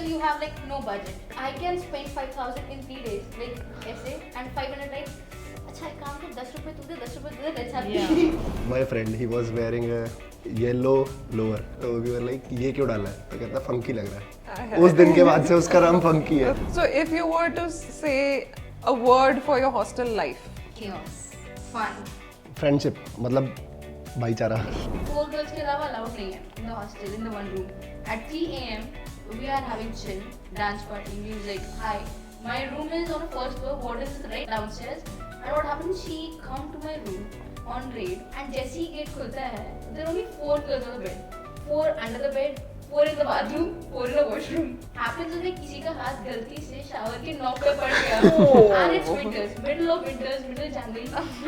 hostel you have like no budget. I can spend 5,000 in 3 days like ऐसे and 500 like अच्छा एक काम कर 10 रुपए तू दे 10 रुपए तू दे let's have My friend, he was wearing a yellow lower. तो we were like ये क्यों डाला है? तो कहता funky लग रहा है. उस दिन के बाद से उसका नाम funky है. So if you were to say a word for your hostel life, chaos fun. Friendship मतलब भाईचारा. 4 girls के अलावा allowed नहीं है in the hostel in the one room. At 3 a.m. we are having chill, dance party, music. Hi, my room is on the first floor. What is right downstairs? And what happens? She come to my room on raid and जैसे ही gate खुलता है, there are only 4 girls on the bed. 4 under the bed, 4 in the bathroom, 4 in the washroom. Happens उसमें किसी का हाथ गलती से shower के knob पे पड़ गया. And it's winters, middle January,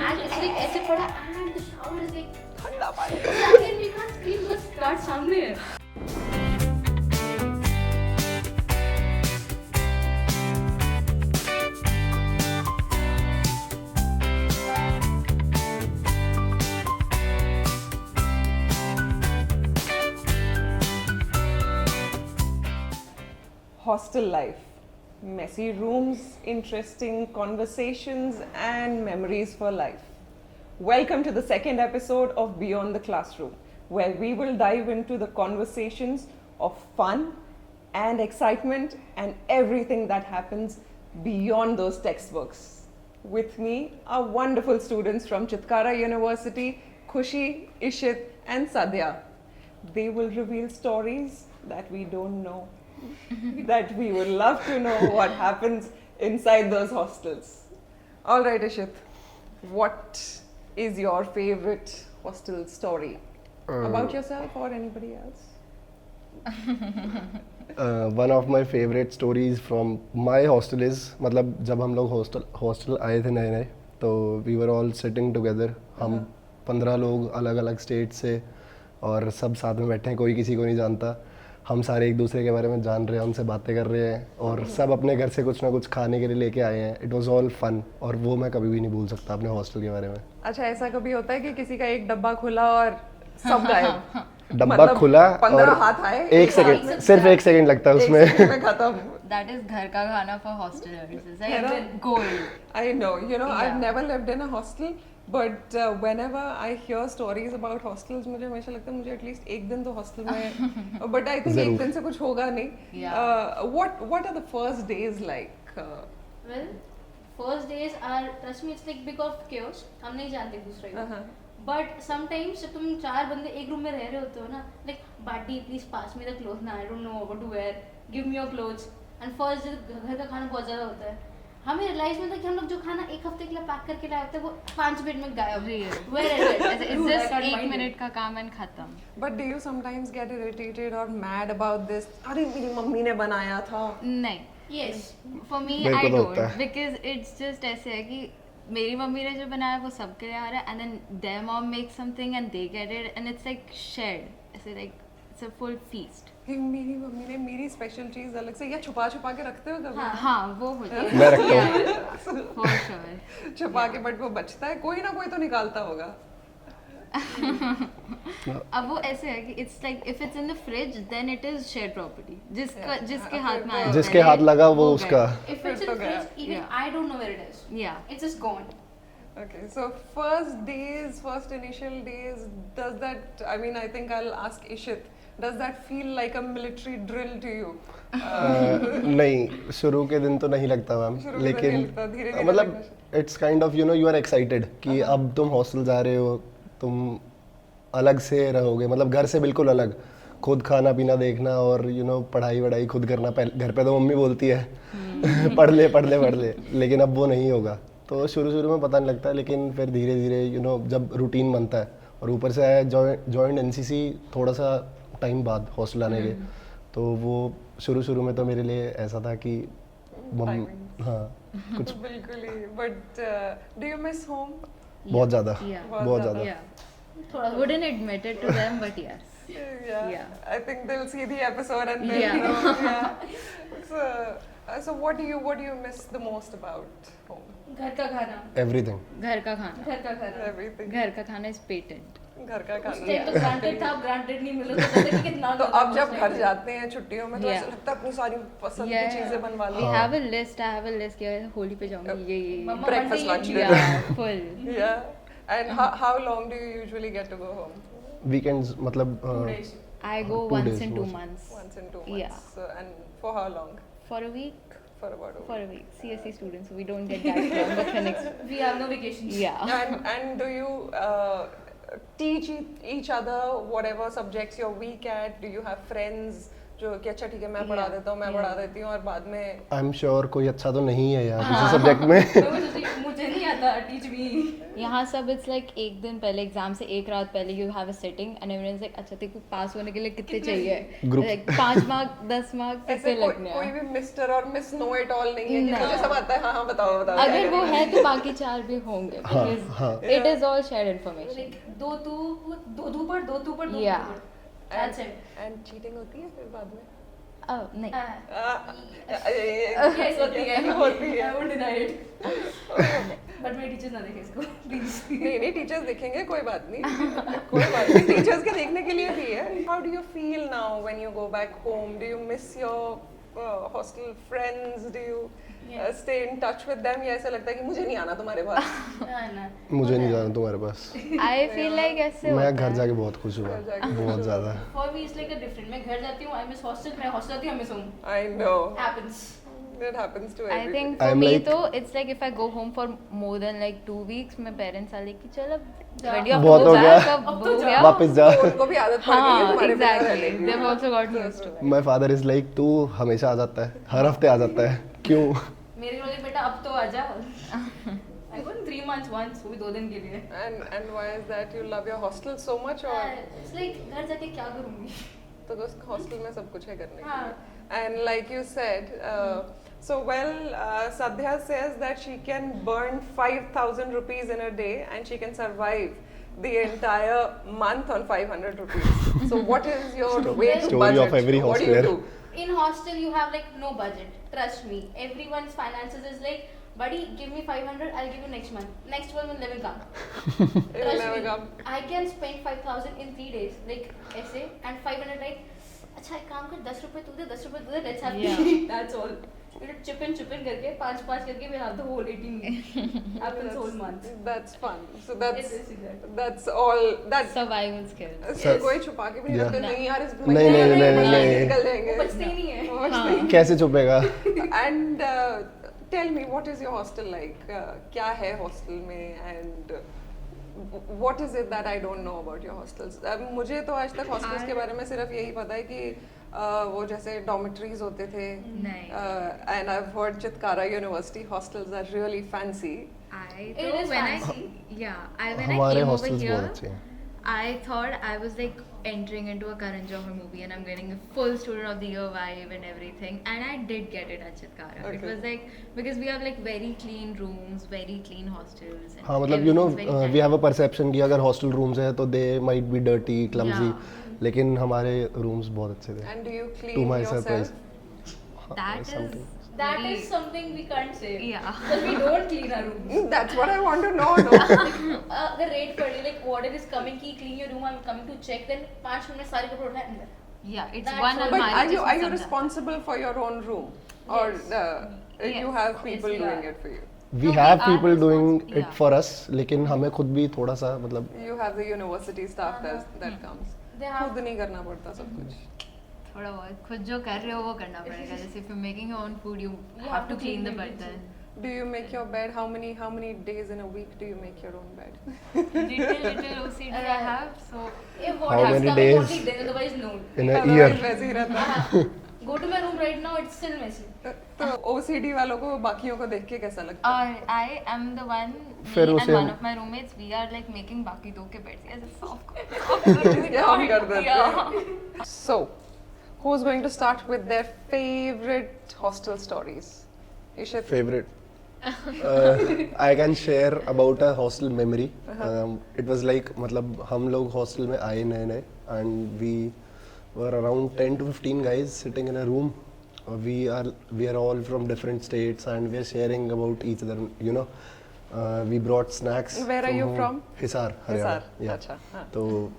and it's like ऐसे पड़ा and the shower is like ठंडा पानी. Again, we can't scream बस start सामने है. Hostel life, messy rooms, interesting conversations, and memories for life. Welcome to the second episode of Beyond the Classroom, where we will dive into the conversations of fun and excitement and everything that happens beyond those textbooks. With me are wonderful students from Chitkara University, Khushi, Ishit, and Sadhya. They will reveal stories that we don't know. That we would love to know what happens inside those hostels. All right, Ishit, what is your favorite hostel story? About yourself or anybody else? One of my favorite stories from my hostel is मतलब जब हम लोग hostel आए थे नए नए तो we were all sitting together. हम 15 लोग अलग अलग स्टेट से और सब साथ में बैठे हैं, कोई किसी को नहीं जानता. हम सारे एक दूसरे के बारे में जान रहे हैं, उनसे बातें कर रहे हैं और सब अपने घर से कुछ ना कुछ खाने के लिए लेके आए हैं. इट वाज ऑल फन और वो मैं कभी भी नहीं भूल सकता अपने हॉस्टल के बारे में. अच्छा, ऐसा कभी होता है कि किसी का एक डब्बा खुला और सब गायब? डब्बा मतलब खुला 15 और हाथ आए, एक सेकंड, सिर्फ एक सेकंड लगता है उसमें. एक में खत्म. That is घर का खाना for hostelers. It's है ना? like gold. I know, you know, I've Yeah. never lived in a hostel, but whenever I hear stories about hostels, मुझे हमेशा लगता है मुझे एटलीस्ट एक दिन तो हॉस्टल में, but I think एक दिन से कुछ होगा नहीं. Yeah. What are the first days like? Well, first days are trust me it's like big of chaos. हम नहीं जानते एक दूसरे को. But sometimes जब तुम 4 बंदे एक रूम में रह रहे होते हो ना, like buddy please pass me the clothes ना, I don't know what to wear, give me your clothes. And first घर का खाना बहुत ज़्यादा होता है. हमें रियलाइज में था कि हम लोग जो खाना एक हफ्ते के लिए पैक करके लाए थे वो 5 मिनट में गायब. Where is it? It's just 1 minute का काम and खत्म. But do you sometimes get irritated or mad about this? अरे मेरी मम्मी ने बनाया था. नहीं. Yes. For me, मेरे I को तो don't होता है. because it's just ऐसे है कि मेरी मम्मी ने जो बनाया वो सबके लिए आ रहा है and then their mom makes something and they get it and it's like shared. ऐसे like it's a full feast. कि मेरी मम्मी ने मेरी स्पेशल चीज अलग से या छुपा छुपा के रखते हो कभी? हाँ वो होता है. मैं रखता हूँ. For sure. छुपा के, बट वो बचता है, कोई ना कोई तो निकालता होगा. अब वो ऐसे है कि it's like if it's in the fridge then it is shared property. जिसके हाथ में आया जिसके हाथ लगा वो उसका. If it's in the fridge, even Yeah. I don't know where it is. Yeah. It's just gone. Okay, so first initial days, does that, I mean, I think I'll ask Ishit, does that feel like a military drill to you? नहीं, शुरू के दिन तो नहीं लगता ma'am, शुरू के दिन नहीं लेकिन लगता, धीरे-धीरे मतलब लगना it's kind of you know you are excited कि अब तुम हॉस्टल जा रहे हो, तुम अलग से रहोगे, मतलब घर से बिल्कुल अलग. खुद खाना पीना देखना और यू नो पढ़ाई वढ़ाई खुद करना. घर पे तो मम्मी बोलती है पढ़ ले, लेकिन अब वो नहीं होगा. तो शुरू में पता नहीं लगता, लेकिन फिर धीरे धीरे यू नो जब रूटीन बनता है और ऊपर से आया जॉइंट एनसीसी थोड़ा सा टाइम बाद हॉस्टल आने के, तो वो शुरू में तो मेरे लिए ऐसा था कि हाँ कुछ बिल्कुल ही. But do you miss home? बहुत ज़्यादा. Yeah. Wouldn't admit it to them, but yes. Yeah. I think they'll see the episode and they'll know. Yeah. So what do you miss the most about home? घर का खाना. Everything. घर का खाना. Everything. घर का खाना is patent. घर का उस खाना। टाइम तो ग्रांटेड था, अब ग्रांटेड नहीं मिल रहा, तो पता नहीं कितना तो करना अब जब उस घर time जाते हैं छुट्टियों में तो Yeah. ऐसा लगता है अपनी सारी पसंद Yeah. की चीजें बनवा We low. have a list. I have a list. कि होली पे जाऊंगी ये मम्मा Breakfast, one day lunch, ये dinner. yeah full. Yeah. And how long do you usually get to go home? Weekends मतलब 2 days. I go 2 once days in 2 most. months. Once in 2 months. Yeah. So, and for how long? For a week. For about a week. For a week. CSE students, so we don't get that long the clinics. We have no vacations. Yeah. And do you teach each other whatever subjects you're weak at? Do you have friends जो कि अच्छा ठीक है मैं पढ़ा Yeah. देता हूँ मैं Yeah. पढ़ा देती हूँ और बाद में आई एम श्योर कोई अच्छा तो नहीं है यार किसी सब्जेक्ट में मैं वो सोची, मुझे नहीं आता, टीच मी। यहाँ सब it's like एक दिन पहले एग्जाम से एक रात पहले you have a sitting and everyone's like अच्छा तेरे को पास होने के लिए कितने चाहिए Group. like 5 मार्क 10 मार्क ऐसे कितने लगने कोई हैं भी मिस्टर और मिस नो इट ऑल नहीं है कि No. मुझे सब आता है हाँ बताओ बताओ अगर वो है तो बाकी 4 भी होंगे हाँ, because हाँ. it is all shared information Like, दो तू पढ़, दो तू पढ़, दो Yeah. तू पढ़। That's it. एंड चीटिंग होती है फिर बाद में oh नहीं Yes, होती है, होती है I won't deny it. But मेरे टीचर्स ना देखें इसको, please. नहीं टीचर्स देखेंगे कोई बात नहीं टीचर्स के देखने के लिए भी है how do you feel now when you go back home do you miss your hostel friends do you stay in touch with them या ऐसा लगता है कि मुझे नहीं आना तुम्हारे पास ना। मुझे नहीं जाना तुम्हारे पास I feel like ऐसे मैं होता घर है जाके बहुत खुश हुआ घर जाके बहुत ज़्यादा For me, it's like a different. मैं घर जाती हूँ, I miss hostel. मैं hostel जाती हूँ, I miss home. I know Happens. that happens to I everybody think for I'm me like- तो it's like if I go home for more than like 2 weeks my parents are like कि चल अब ready हो बहुत हो गया। अब अब तो हो जा। गया वापस जा तो उनको भी आदत पड़ गई है हाँ तुम्हारे बिना exactly रहने की they've also gotten used to it my father is like तू हमेशा आ जाता है हर हफ्ते आ जाता है क्यों मेरे वाले बेटा अब तो आजा। I go in 3 months once, वो भी 2 दिन के लिए। and why is that you love your hostel so much or It's like घर जाके क्या करूँगी? तो बस हॉस्टल में सब कुछ है करने के हाँ। लिए and like you said so well Sadhya says that she can burn 5,000 rupees in a day and she can survive the entire month on 500 rupees so what is your wage Story budget of every what do you hosteler. do In hostel, you have like no budget. Trust me. Everyone's finances is like, buddy, give me 500, I'll give you next month. Next month will never come. It will Trust never me. come. I can spend 5,000 in 3 days. Like ऐसे and 500 like अच्छा एक काम कर 10 रुपए तू दे 10 रुपए तू दे let's have Yeah. tea. That's all. You know, chip in करके 5 करके we have the whole 18 happens whole month. that's fun so It is exactly. that's all that survival skills so कोई छुपा के भी नहीं Yeah. रखते नहीं यार इस नहीं, महीने नहीं, में नहीं, नहीं। निकल जाएंगे वो बचते ही नहीं है। वो बचते ही कैसे छुपेगा and tell me what is your hostel like क्या है hostel में and what is it that I don't know about your hostels मुझे तो आज तक hostels के बारे में सिर्फ यही पता है कि वो जैसे dormitories होते थे नहीं and I've heard Chitkara University hostels are really fancy I It though is when fancy. when I हमारे came over हॉस्टल्स बहुत here अच्छे हैं I thought I was like entering into a Karan Johar movie and I'm getting a full student of the year vibe and everything and I did get it at Chitkara. It Okay. was like because we have like very clean rooms, very clean hostels. And हाँ मतलब you know everything's very we have a tidy. Perception कि अगर hostel rooms है तो they might be dirty clumsy Yeah. लेकिन हमारे rooms बहुत अच्छे थे and do you to clean my yourself surprise That is That very- is something we can't say. Yeah. Because we don't clean our rooms. that's what I want to know no The rate per day, like order is coming, ki clean your room, I'm coming to check, then 5 minute में सारे कपड़े उठाए अंदर. Yeah, it's That's one all. But almari are you just with some responsible for your own room, or Yes. you Yes. have people Yes, we doing are. it for you? We No, we have are people doing responsible, it yeah. For us लेकिन हमें खुद भी थोड़ा सा मतलब You have the university staff that comes. They have- खुद नहीं करना पड़ता सब कुछ. थोड़ा बहुत खुद जो कर रहे हो वो करना पड़ेगा जैसे if you're making your own food you have to clean the button Do you make your bed? How many days in a week do you make your own bed? little OCD I have so If How what has many come days? only then, otherwise no. In a Otherwise year वैसे ही रहता है. Go to my room right now, it's still messy. तो OCD वालों को बाकियों को देख के कैसा लगता है? और I am the one me फिर and उसे one of my roommates we are like making बाकी दो के beds ऐसे soft क्या हम कर देते Yeah. हैं? So, who's going to start with their favorite hostel stories? Ishit. favorite I can share about a hostel memory it was like मतलब हम लोग hostel में आए नए नए and we were around 10 to 15 guys sitting in a room we are all from different states and we are sharing about each other you know We brought snacks. Where are you home. from? Hisar, Haryana. Hisar, Yeah. acha, हाँ. So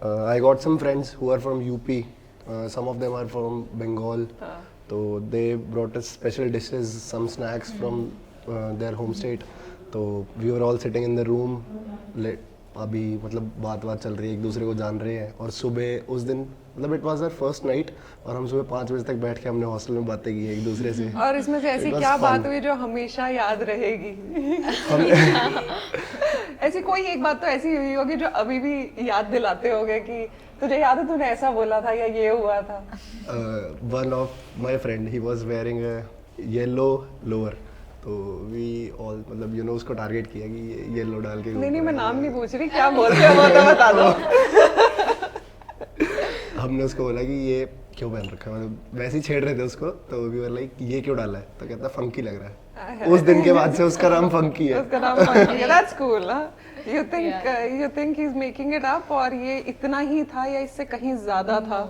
I got some friends who are from UP. Some of them are from Bengal. So they brought us special dishes, some snacks from their home state. तो we were all sitting in the room. अभी मतलब बात चल रही है, एक दूसरे को जान रहे हैं. और सुबह उस दिन मतलब it was our first night और हम सुबह 5 बजे तक बैठ के हमने हॉस्टल में बातें की एक दूसरे से. और इसमें से ऐसी It was क्या fun. बात हुई जो हमेशा याद रहेगी? ऐसी कोई एक बात तो ऐसी हुई होगी जो अभी भी याद दिलाते होगे कि तुझे याद है तूने ऐसा बोला था या ये हुआ था? One of my friend, he was wearing a yellow lower. तो we all मतलब you know उसको टारगेट किया कि ये येलो डाल के नहीं मैं नाम नहीं पूछ रही, क्या बोल रहे हो वो तो बता दो. हमने उसको बोला कि ये क्यों पहन रखा है, मतलब वैसे ही छेड़ रहे थे उसको. तो we were like ये क्यों डाला है, तो कहता फंकी लग रहा है. उस दिन के बाद से उसका नाम फंकी है. उसका नाम फंकी है. That's cool, huh? You think he's making it up और ये इतना ही था या इससे कहीं ज्यादा था?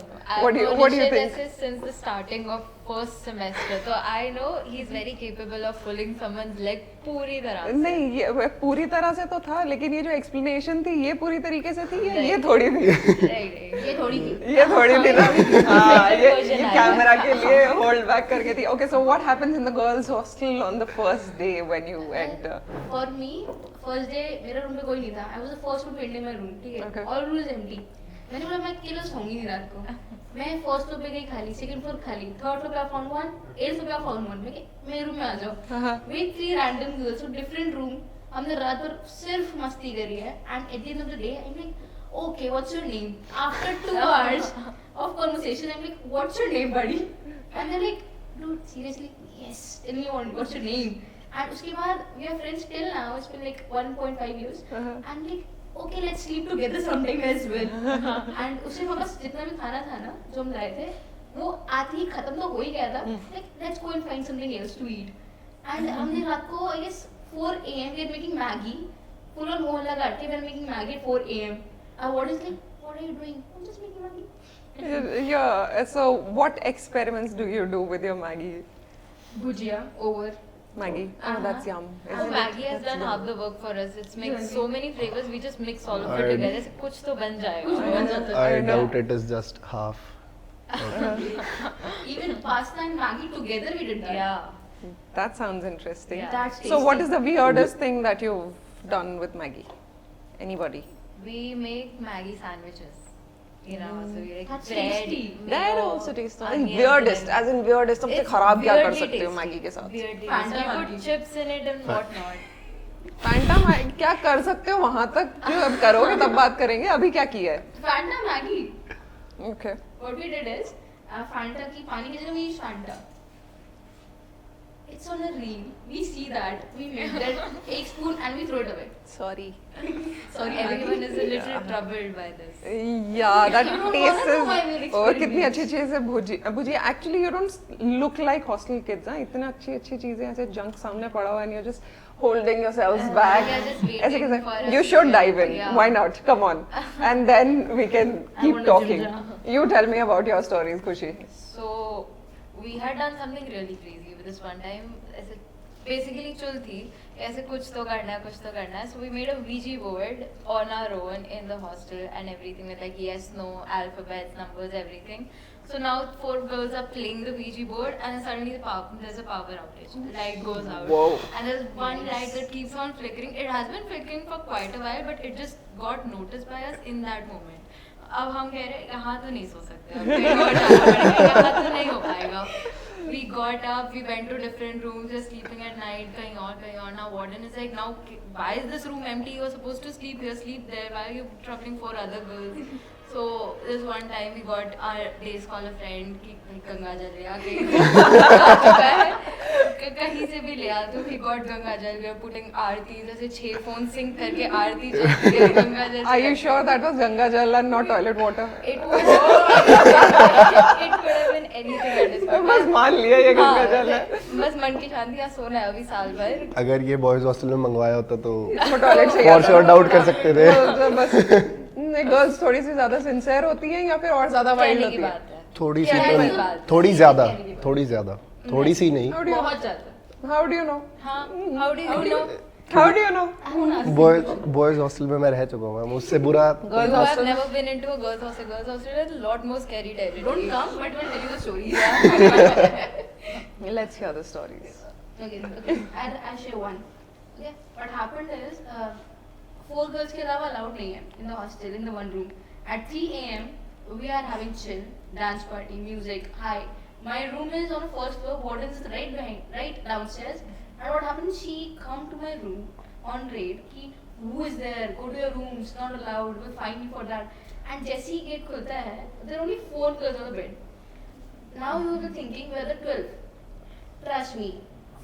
What do you think? Since the starting of first semester, so I know he's very capable of pulling someone's leg पूरी तरह से. नहीं ये पूरी तरह से तो था, लेकिन ये जो एक्सप्लेनेशन थी ये पूरी तरीके से थी या ये थोड़ी थी? ये थोड़ी थी. ये थोड़ी थी ना. हाँ ये version आया. कैमरा के लिए होल्ड बैक करके थी. Okay, so what happens in the girls' hostel on the first day when you enter? For me, first day मेरा रूम पे कोई नहीं था. I was the first one to enter my room. ठीक Okay. है. All rooms empty. मैंने बोला मैं अकेले सोऊंगी नहीं रात को. मैं फर्स्ट फ्लोर पे गई खाली, सेकंड फ्लोर खाली, थर्ड फ्लोर पे फाउंड वन, एट्थ फ्लोर पे फाउंड वन. मैं मेरे रूम में आ जाओ. With 3 random girls from different room. हमने रात भर सिर्फ मस्ती करी है. And at the end of the day I am like okay what's your name. After 2 hours of conversation I'm like what's your name buddy? And they're like dude seriously yes tell me what's your name. And उसके बाद we are friends till now. It's been like 1.5 years. And like okay let's sleep together sometime as well. And उससे वापस जितना भी खाना था ना जो हम लाए थे वो आते ही खत्म तो हो ही गया था. Like let's go and find something else to eat. And हमने रात को I guess 4 AM we are making Maggie. Full on मोहल्ला काट के we are making Maggie at 4 AM. What is like what are you doing? I'm just making Maggie. Yeah, so what experiments do you do with your Maggie? Bhujia over. Maggie. Oh, that's yum. So Isn't it? Maggie has done half the work for us. It's makes so many flavors. We just mix all of it I- together. ऐसे कुछ तो बन जाएगा. I I know. doubt it is just half. Even pasta and Maggie together we did that. Yeah. That sounds interesting. Yeah. That's tasty. So, what is the weirdest thing that you've done with Maggie? Anybody? We make Maggie sandwiches. You know, so we like That's bread. tasty. That mayo, also tastes nice. onions, Weirdest, and as in weirdest. सबसे it's खराब क्या कर weirdly सकते हो tasty. Maggie के साथ? Weirdly Fanta tasty. You Maggi. put chips in it and whatnot. Fanta Maggie क्या कर सकते हो वहाँ तक जो अब करोगे तब बात करेंगे. अभी क्या किया है? Fanta Maggie. Okay. What we did is Fanta की पानी की जगह we use Fanta. It's on a reel. We see that. We make that. Take spoon and we throw it away. Sorry. Sorry, Everyone Maggie. is a little troubled by this. Yeah, that know taste why we're is. और कितनी experienced. अच्छी चीज़ है भुजी. भुजी actually you don't look like hostel kids. हाँ इतनी अच्छी चीज़ें ऐसे junk सामने पड़ा हुआ and you're just holding yourselves back. We are just waiting ऐसे कैसे? for us You to should get- dive in. yeah. Why not? Come on. And then we can I keep want a talking. ginger. You tell me about your stories, Khushi. So we had done something really crazy with this one time. ऐसे basically चल थी ऐसे कुछ तो करना है. So we made a Ouija board on our own in the hostel and everything with like yes, no, alphabets, numbers, everything. So now 4 girls are playing the Ouija board and then suddenly there's a power outage. The light goes out. Whoa. And there's one light that keeps on flickering. It has been flickering for quite a while, but it just got noticed by us in that moment. अब हम कह रहे यहाँ तो नहीं सो सकते, अब कहीं और जाना पड़ेगा, यहाँ तो नहीं हो पाएगा. We got up, we went to different rooms, just sleeping at night, कहीं और. Now warden is like, now why is this room empty? You're supposed to sleep here, sleep there. Why are you troubling 4 other girls? So this one time we got our day scholar friend कि गंगा जल ले आ कहीं से भी ले आ तो we got Ganga जल. We are putting आरती जैसे 6 फोन सिंक करके आरती चलती है गंगा जल. Are you sure that was Ganga Jal and not toilet water? It could have been anything at this point. बस मान लिया ये गंगा जल है. बस मन की शांति यहाँ सोना है अभी साल भर. अगर ये बॉयज हॉस्टल में मंगवाया होता तो वो टॉयलेट से फॉर श्योर डाउट कर सकते थे. बस गर्ल्स थोड़ी सी ज्यादा सिंसियर होती हैं या फिर और ज्यादा वाइल्ड कहने की होती हैं? बात है. थोड़ी सी कहने की तो बात है. थोड़ी ज्यादा थोड़ी ज्यादा थोड़ी सी नहीं. How do you बहुत ज्यादा. how do you know? हाँ, how do you know? How do you know? I won't ask. Boys hostel में मैं रह चुका हूँ, मुझसे बुरा Girls I've hostel? never been into a girls' hostel. Girls' hostel is a lot more scary territory. Don't come, but we'll tell you the stories. Let's hear the stories. Okay. I'll share one. Okay. What happened is, 4 girls के अलावा allowed नहीं है in the hostel, in the one room. At 3 a.m. we are having chill, dance party, music, high. My room is on the first floor, warden is right behind, right downstairs. And what happened, she come to my room on raid, ki, who is there, go to your room, it's not allowed, we'll fine you for that. And जैसे ही gate खुलता है, there are only 4 girls on the bed. Now you are thinking, where are the 12? Trust me,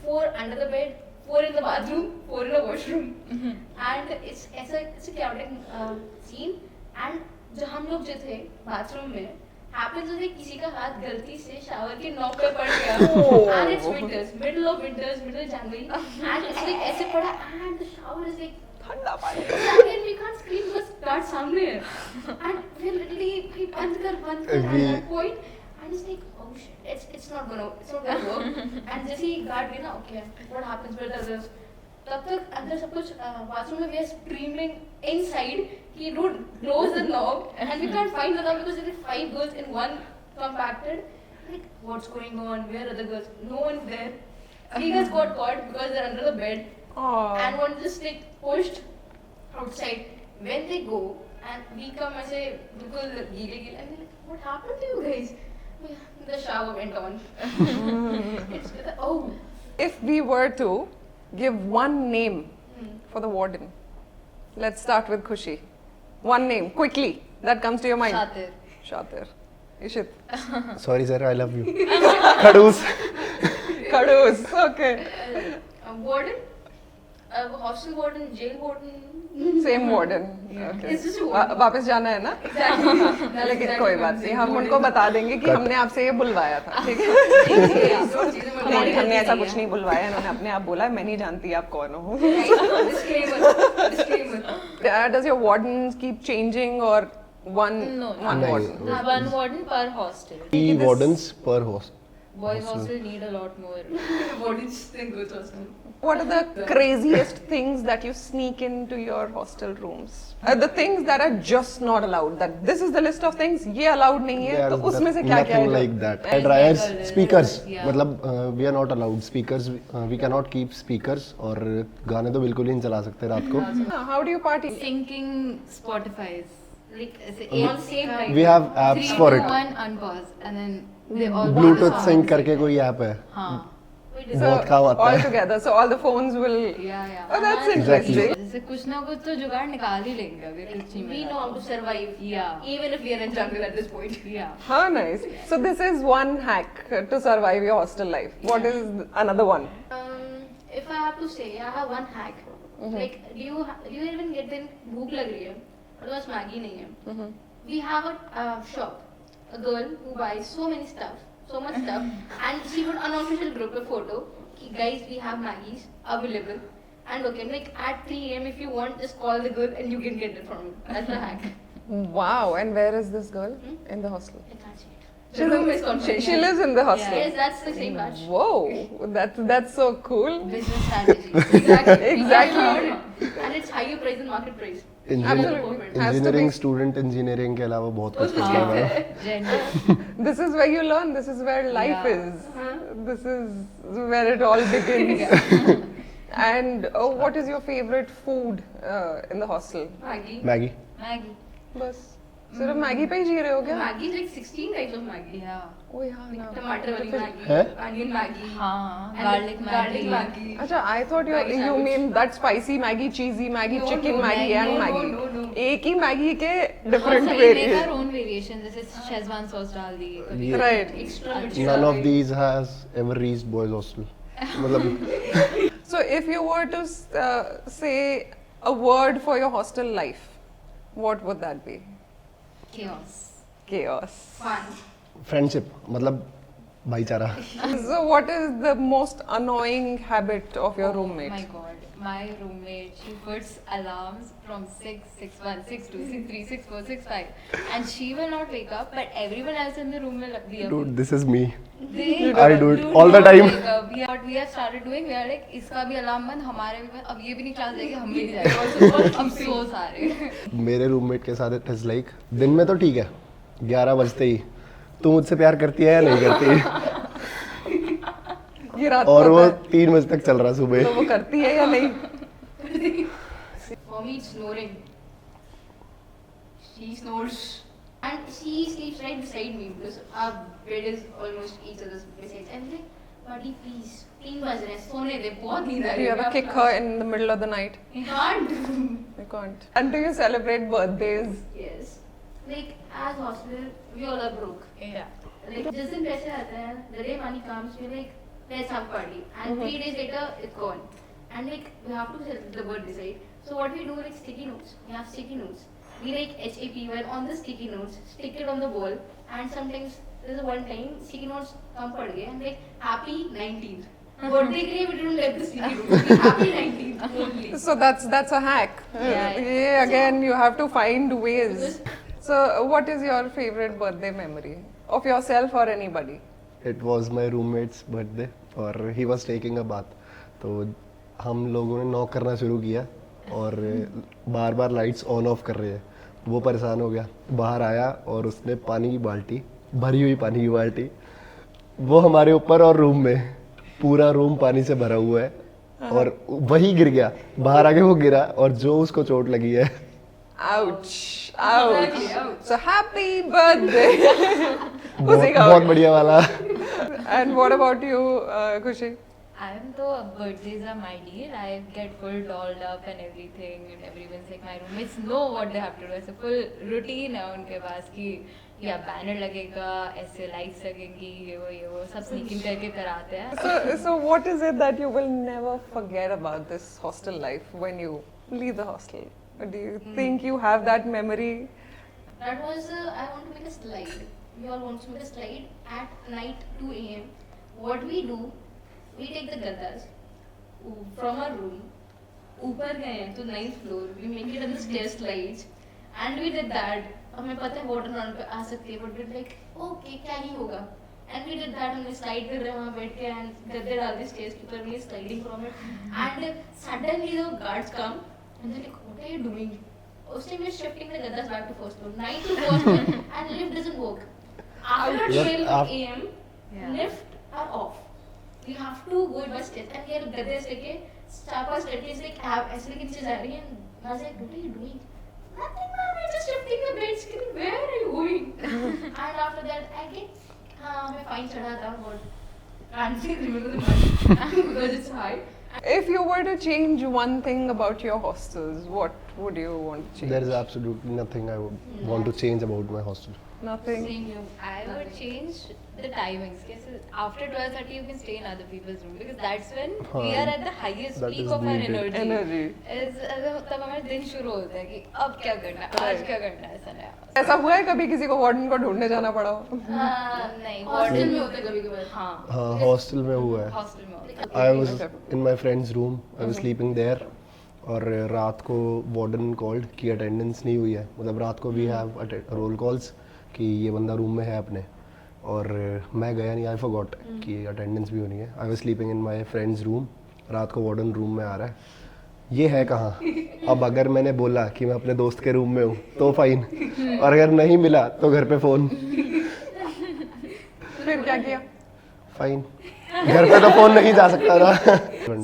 4 under the bed, 4 in the bathroom, 4 in the washroom. And it's a chaotic scene. And जो हम लोग जो थे bathroom में, happens to किसी का हाथ गलती से shower के knob पे पड़ गया. And it's winters, middle of January. And it's like ऐसे पड़ा, and the shower is like ठंडा पानी. and we can't scream because guard सामने है. And we literally भाई बंद कर at that point. And it's like, oh shit, it's not gonna work. And जैसे ही guard गया ना, okay, what happens with the others? तब तक अंदर सब कुछ bathroom में we are screaming inside कि dude close the knob, and we can't find the knob because there are 5 girls in one compacted. Like, what's going on? Where are the girls? No one's there. 3 girls got caught because they're under the bed. And one just like pushed outside. When they go and we come ऐसे बिल्कुल गीले and they're like, what happened to you guys? The shower went on. It's oh. If we were to give one name for the warden, let's start with Khushi. One name, quickly, that comes to your mind. Shatir. Shatir. Ishit. Sorry sir, I love you खड़ूस. Kadus. Okay. Warden, hostel warden, jail warden. Same warden. Okay. It's just a warden. वापस जाना है ना? लेकिन कोई बात नहीं, हम उनको बता देंगे कि हमने आपसे ये बुलवाया था, ठीक है? नहीं, हमने ऐसा कुछ नहीं बुलवाया, इन्होंने अपने आप बोला, मैं नहीं जानती आप कौन हो. Disclaimer. Does your warden keep changing or one No. warden? One warden per hostel. 3 wardens per host. Boys' hostel need a lot more. Wardens than girls hostel. What are the craziest things that you sneak into your hostel rooms? The things that are just not allowed. That this is the list of things ये allowed नहीं है, तो उसमें से क्या क्या Nothing है? like that. And Dryers, like speakers. yeah. मतलब we are not allowed speakers. We cannot keep speakers और गाने तो बिल्कुल ही नहीं चला सकते रात को. How do you party? Syncing Spotify's. Like, On same time. We have apps for it. 1 unpause and then they all Bluetooth sync करके कोई ऐप है. हाँ. बहुत काम आता all है. together, so all the phones will. Yeah. Oh, that's Exactly. interesting. जैसे कुछ ना कुछ तो जुगाड़ निकाल ही लेंगे अगर कुछ नहीं We मिला know how to survive. Yeah. Even if we are in jungle at this point. Yeah. How nice. So this is one hack to survive your hostel life. What is another one? If I have to say, I have one hack. Like, do you even get in भूख लग रही है और बस Maggi नहीं है. We have a shop, a girl who buys so much stuff, and she would unofficial group a photo. Ki, guys, we have Maggies available, and okay, like at 3 a.m. if you want, just call the girl and you can get it from her. That's the hack. Wow. And where is this girl in the hostel? I can't say it. The room is confidential. She lives in the hostel. Yes, that's the same batch. Whoa, that's so cool. Business strategy. Exactly. Exactly. And it's higher price than market price. Absolutely. Has to engineering be. Student engineering के अलावा बहुत कुछ करना है. Gender. This is where you learn. This is where life Yeah. is. This is where it all begins. And what is your favorite food in the hostel? Maggie. Maggi. Maggie. बस सिर्फ Maggi पे ही जी रहे हो क्या? Maggie is like 16 types of Maggie. Yeah. ओ हाँ ना. Tomato वाली Maggie, है? onion Maggie, हाँ. and Garlic garlic Maggie. Maggie. अच्छा, I thought you Maggi sandwich. mean that spicy Maggie, cheesy Maggie, No, chicken no, Maggie no, and no, Maggie. no. एक ही Maggie के different Also, we make our variants. own variation. जैसे Szechuan sauce डाल दी. कभी ये- Right. Extra None of these has ever reached boys hostel. मतलब So if you were to say a word for your hostel life, what would that be? chaos. Chaos. fun. Friendship, मतलब भाईचारा. So what is the most annoying habit of your roommate? Oh my god, my roommate, she puts alarms from 6, 6, 1, 6, 2, 6, 3, 6, 4, 6, 5. And she will not wake up, but everyone else in the room will be up. Dude, this is me. They I do it all the time. Wake up. Yeah, what we have started doing, we are like इसका भी alarm बंद, हमारे भी बंद, अब ये भी नहीं क्लास जाएगी, हम भी नहीं जाएंगे, और सुबह अफसोस आ रहे हैं। मेरे रूममेट के साथ इट इज़ लाइक दिन में तो ठीक है 11 बजते ही तू मुझसे प्यार करती है या नहीं करती ये रात और को वो होता है। 3 बजे तक चल रहा सुबह तो वो करती है या नहीं? For me, it's snoring. She snores. And she sleeps right beside me because our bed is almost each other's besides. I'm like, buddy, please, 3 बज रहे हैं, सोने दे, बहुत नींद आ Do रही you है। ever kick her in the middle of the night? You can't. You can't. And do you celebrate birthdays? Yes. Like, as hostel, we all are broke. Yeah. Like, जिस दिन पैसे आते हैं, the day money comes, we're like, let's have party. And 3 days later, it's gone. And like, we have to celebrate the birthday side. So what we do, like, sticky notes. We have sticky notes. We like HAP well on the sticky notes, stick it on the wall. And sometimes, there's one time, sticky notes come pad gaye and like, happy 19th. Birthday ke liye we didn't let the sticky notes. We happy 19th only. So that's a hack. Yeah. Yeah, again, you have to find ways. So, what is your favorite birthday memory of yourself or anybody? It was my roommate's birthday और he was taking a bath तो हम लोगों ने knock करना शुरू किया और बार बार लाइट्स ऑन ऑफ कर रहे हैं वो परेशान हो गया बाहर आया और उसने पानी की बाल्टी भरी हुई पानी की बाल्टी वो हमारे ऊपर और रूम में पूरा रूम पानी से भरा हुआ है और वही गिर गया बाहर आके वो गिरा और जो उसको चोट लगी है Ouch! Ouch! So happy birthday! बहुत बढ़िया वाला And what about you, Khushi? I'm the birthdays are my deal. I get full dolled up and everything, and everyone's like my roommates know what they have to do. It's a full routine है उनके पास कि या banner लगेगा, ऐसे lights लगेंगी, ये वो सब स्नीकिंग करके कराते हैं। So what is it that you will never forget about this hostel life when you leave the hostel? Do you think you have that memory? That was, I want to make a slide. We all want to make a slide at night 2 a.m. What we do, we take the gaddas from our room, ऊपर गए हैं तो 9th floor, we make it on the stair slides, and we did that. हमें पता है water run पे आ सकती है, but we're like, okay, क्या ही होगा? And we did that, हमने slide कर रहे हैं वहाँ बैठ के, and गद्दे डाल दिए stairs के ऊपर, we are sliding from it, and suddenly the guards come, and they're like, what are you doing? उस time we're shifting the gaddas back to first floor, 9 to first floor, and lift doesn't work. After 12 a.m., lift are off. We have to go by stairs, and we are गद्दे लेके 4-5 staircase like ऐसे लेके नीचे जा रही हैं. I was like, what are you doing? Nothing, ma'am. We're just shifting the beds. Where are you going? And after that, I get, हमें fine चढ़ा था, but can't remember the money because it's high. If you were to change one thing about your hostels, what would you want to change? there is absolutely nothing I would want to change about my hostel Nothing. Same here. I would change the timings. Because after 12:30 you can stay in other people's room because that's when we are at the highest That peak is of our needed. energy. Energy. तब हमारा दिन शुरू होता है कि अब क्या करना है, आज क्या करना है, ऐसा नहीं। ऐसा हुआ है कभी किसी को वार्डन को ढूंढने जाना पड़ा हो? नहीं, हॉस्टल में होता है कभी-कभी. हाँ, हाँ हॉस्टल में हुआ है हॉस्टल में होता है। I was in my friend's room. I was sleeping there. और रात को वार्डन कॉल्ड कि अटेंडेंस नहीं हुई है मतलब रात को वी हैव रोल कॉल्स कि ये बंदा रूम में है अपने और मैं गया नहीं आई फॉरगॉट कि अटेंडेंस भी होनी है I was sleeping in my friends room रात को वार्डन रूम में आ रहा है ये है कहाँ अब अगर मैंने बोला कि मैं अपने दोस्त के रूम में हूँ तो फाइन और अगर नहीं मिला तो घर पे फ़ोन फिर क्या किया? फाइन घर पे तो फ़ोन नहीं जा सकता था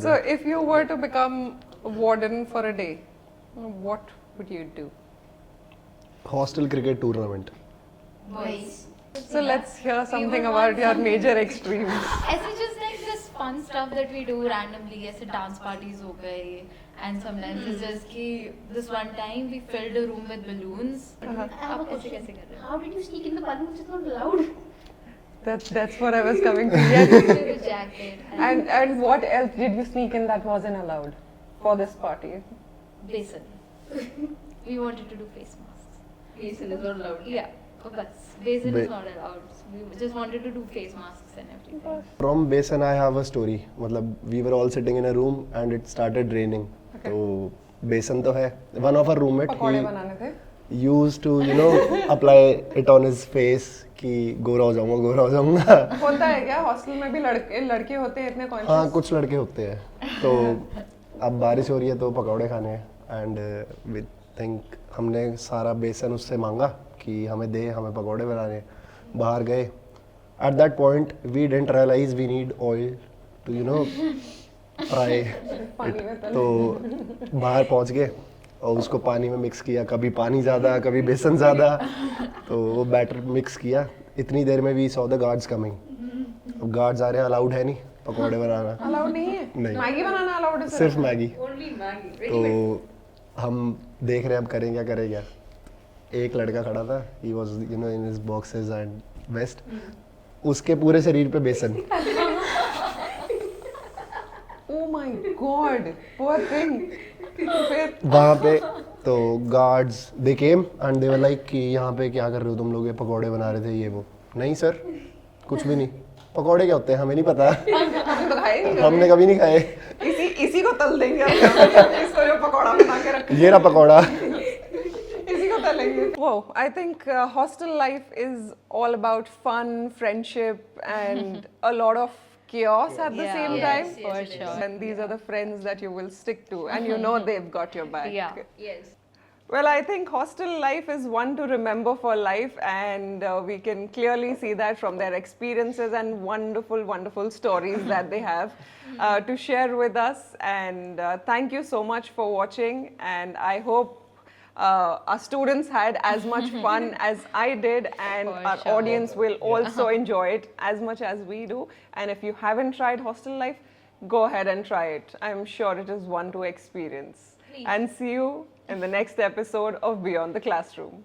So if you were to become a warden for a day, what would you do? Hostel cricket tournament Boys. So let's hear something about your major extremes. ऐसे just like this fun stuff that we do randomly, ऐसे dance parties हो गए, and sometimes it's just कि this one time we filled a room with balloons. I have a आप ऐसे question. कैसे कर रहे हो? How did you sneak in the balloons? It's not allowed. That's what I was coming to. Yes. With a jacket And what else did you sneak in that wasn't allowed for this party? basin. We wanted to do face masks. Basin is not allowed. Yeah, बस basin Ba- is not allowed. We just wanted to do face masks and everything. From Basin I have a story मतलब we were all sitting in a room and it started raining तो बेसन तो है one of our roommate पकौड़े he बनाने थे? used to apply it on his face कि गोरा हो जाऊंगा होता है क्या हॉस्टल में भी लड़के होते हैं इतने कॉन्शियस? हाँ कुछ लड़के होते हैं. तो अब बारिश हो रही है तो पकौड़े खाने हैं एंड वी थिंक हमने सारा बेसन उससे मांगा कि हमें पकौड़े बनाने हैं. बाहर गए. At that point we didn't realise we need oil to fry. तो बाहर पहुंच गए और उसको पानी में मिक्स किया. कभी पानी ज़्यादा कभी बेसन ज़्यादा. तो वो बैटर मिक्स किया. इतनी देर में we saw the guards coming. अब गार्ड्स आ रहे हैं. अलाउड है नहीं पकौड़े बनाना. अलाउड नहीं है? नहीं. मैगी बनाना अलाउड है सिर्फ मैगी. Only Maggi. तो हम देख रहे हैं अब करें क्या. एक लड़का खड़ा था. He was in his boxes and vest. उसके पूरे शरीर पे बेसन. Oh my God, poor thing. फिर वहाँ पे तो guards they came and they were like कि यहाँ पे क्या कर रहे हो तुम लोग. ये पकौड़े बना रहे थे ये वो. नहीं सर कुछ भी नहीं. पकौड़े क्या होते हैं हमें नहीं पता. आपने तो खाए नहीं हमने कभी नहीं खाए. इसी को तल देंगे हम. इसको जो पकौड़ा बना के रखा ये रहा पकौड़ा. इसी को तलेंगे. Wow, I think hostel life is all about fun, friendship and a lot of chaos at the same time. for sure. And these are the friends that you will stick to and you know they've got your back. Yeah. Yes. Well, I think hostel life is one to remember for life, and we can clearly see that from their experiences and wonderful, wonderful stories that they have to share with us. And thank you so much for watching, and I hope our students had as much fun as I did, and For our sure. audience will also enjoy it as much as we do. And if you haven't tried hostel life, go ahead and try it. I'm sure it is one to experience. Please. And see you in the next episode of Beyond the Classroom.